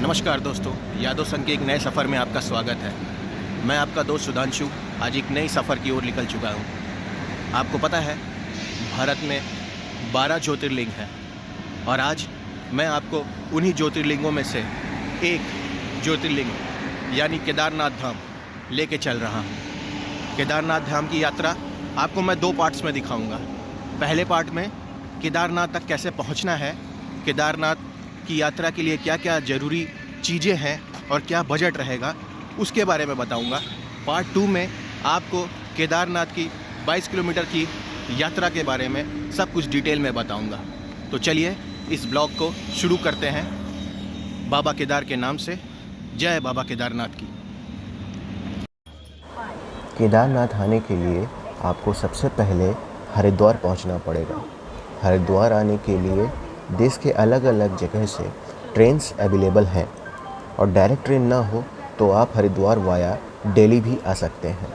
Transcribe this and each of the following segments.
नमस्कार दोस्तों, यादव संघ के एक नए सफ़र में आपका स्वागत है। मैं आपका दोस्त सुधांशु आज एक नई सफ़र की ओर निकल चुका हूँ। आपको पता है, भारत में 12 ज्योतिर्लिंग हैं और आज मैं आपको उन्हीं ज्योतिर्लिंगों में से एक ज्योतिर्लिंग यानी केदारनाथ धाम लेके चल रहा हूँ। केदारनाथ धाम की यात्रा आपको मैं 2 पार्ट्स में दिखाऊँगा। पहले पार्ट में केदारनाथ तक कैसे पहुँचना है, केदारनाथ की यात्रा के लिए क्या क्या ज़रूरी चीज़ें हैं और क्या बजट रहेगा, उसके बारे में बताऊंगा। पार्ट 2 में आपको केदारनाथ की 22 किलोमीटर की यात्रा के बारे में सब कुछ डिटेल में बताऊंगा। तो चलिए इस ब्लॉग को शुरू करते हैं बाबा केदार के नाम से। जय बाबा केदारनाथ की। केदारनाथ आने के लिए आपको सबसे पहले हरिद्वार पहुंचना पड़ेगा। हरिद्वार आने के लिए देश के अलग अलग जगह से ट्रेन्स अवेलेबल हैं और डायरेक्ट ट्रेन ना हो तो आप हरिद्वार वाया दिल्ली भी आ सकते हैं।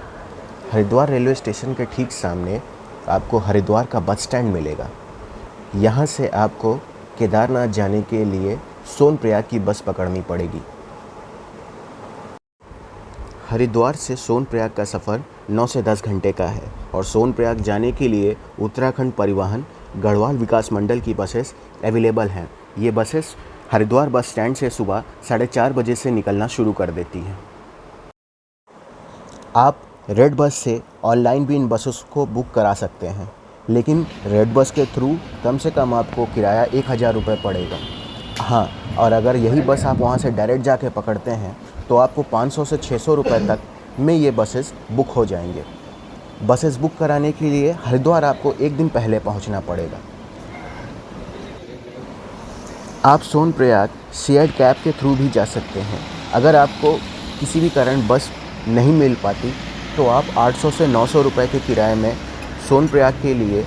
हरिद्वार रेलवे स्टेशन के ठीक सामने आपको हरिद्वार का बस स्टैंड मिलेगा। यहाँ से आपको केदारनाथ जाने के लिए सोनप्रयाग की बस पकड़नी पड़ेगी। हरिद्वार से सोनप्रयाग का सफ़र 9 से 10 घंटे का है और सोनप्रयाग जाने के लिए उत्तराखंड परिवहन गढ़वाल विकास मंडल की बसेस अवेलेबल हैं। ये बसेस हरिद्वार बस स्टैंड से सुबह 4:30 बजे से निकलना शुरू कर देती हैं। आप रेड बस से ऑनलाइन भी इन बसों को बुक करा सकते हैं, लेकिन रेड बस के थ्रू कम से कम आपको किराया 1000 रुपये पड़ेगा। हाँ, और अगर यही बस आप वहाँ से डायरेक्ट जाके पकड़ते हैं तो आपको 500 से 600 रुपये तक में ये बसेस बुक हो जाएंगे। बसेस बुक कराने के लिए हरिद्वार आपको एक दिन पहले पहुंचना पड़ेगा। आप सोनप्रयाग शेयर्ड कैब के थ्रू भी जा सकते हैं। अगर आपको किसी भी कारण बस नहीं मिल पाती तो आप 800 से 900 रुपये के किराए में सोनप्रयाग के लिए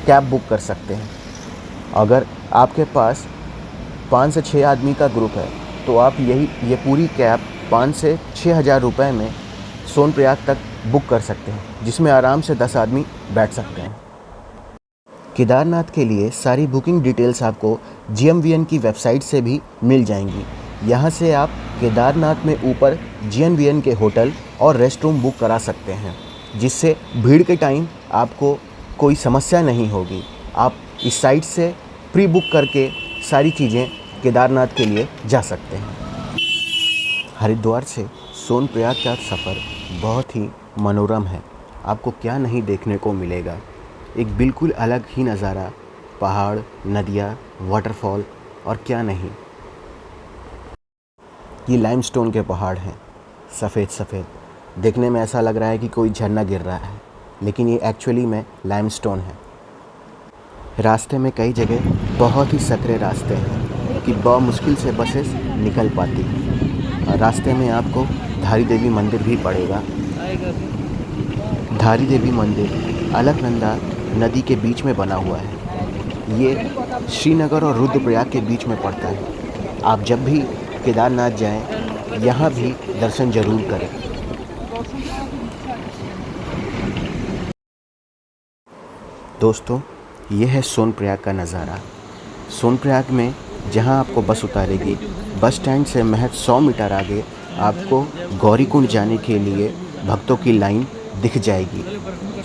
कैब बुक कर सकते हैं। अगर आपके पास 5 से 6 आदमी का ग्रुप है तो आप ये पूरी कैब 5 से 6 हज़ार रुपये में सोनप्रयाग तक बुक कर सकते हैं, जिसमें आराम से 10 आदमी बैठ सकते हैं। केदारनाथ के लिए सारी बुकिंग डिटेल्स आपको GMVN की वेबसाइट से भी मिल जाएंगी। यहाँ से आप केदारनाथ में ऊपर GNVN के होटल और रेस्ट रूम बुक करा सकते हैं, जिससे भीड़ के टाइम आपको कोई समस्या नहीं होगी। आप इस साइट से प्री बुक करके सारी चीज़ें केदारनाथ के लिए जा सकते हैं। हरिद्वार से सोनप्रयाग का सफ़र बहुत ही मनोरम है। आपको क्या नहीं देखने को मिलेगा, एक बिल्कुल अलग ही नज़ारा, पहाड़, नदियाँ, वाटरफॉल और क्या नहीं। ये लाइमस्टोन के पहाड़ हैं, सफ़ेद सफ़ेद, देखने में ऐसा लग रहा है कि कोई झरना गिर रहा है, लेकिन ये एक्चुअली में लाइमस्टोन है। रास्ते में कई जगह बहुत ही सकरे रास्ते हैं कि बहुत मुश्किल से बसेस निकल पाती हैं। और रास्ते में आपको धारी देवी मंदिर भी पड़ेगा। धारी देवी मंदिर अलकनंदा नदी के बीच में बना हुआ है। ये श्रीनगर और रुद्रप्रयाग के बीच में पड़ता है। आप जब भी केदारनाथ जाएं, यहाँ भी दर्शन जरूर करें। दोस्तों, ये है सोनप्रयाग का नज़ारा। सोनप्रयाग में जहाँ आपको बस उतारेगी, बस स्टैंड से महज 100 मीटर आगे आपको गौरीकुंड जाने के लिए भक्तों की लाइन दिख जाएगी।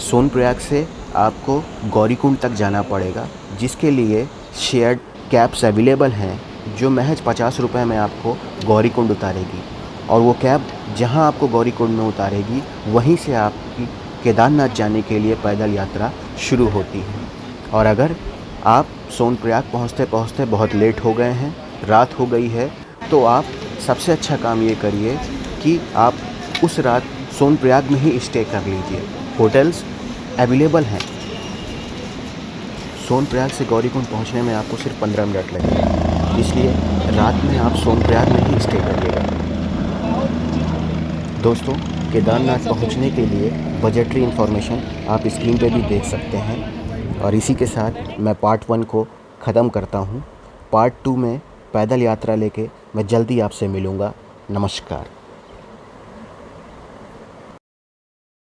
सोनप्रयाग से आपको गौरीकुंड तक जाना पड़ेगा, जिसके लिए शेयर्ड कैब्स अवेलेबल हैं, जो महज 50 रुपये में आपको गौरीकुंड उतारेगी। और वो कैब जहां आपको गौरीकुंड में उतारेगी, वहीं से आपकी केदारनाथ जाने के लिए पैदल यात्रा शुरू होती है। और अगर आप सोनप्रयाग पहुंचते पहुंचते बहुत लेट हो गए हैं, रात हो गई है, तो आप सबसे अच्छा काम ये करिए कि आप उस रात सोनप्रयाग में ही स्टे कर लीजिए। होटल्स अवेलेबल हैं। सोनप्रयाग से गौरीकुंड पहुंचने में आपको सिर्फ 15 मिनट लगेंगे, इसलिए रात में आप सोनप्रयाग में ही स्टे करिएगा। दोस्तों, केदारनाथ पहुंचने के लिए बजटरी इन्फॉर्मेशन आप स्क्रीन पे भी देख सकते हैं। और इसी के साथ मैं पार्ट 1 को ख़त्म करता हूं। पार्ट 2 में पैदल यात्रा लेके मैं जल्दी आपसे मिलूँगा। नमस्कार।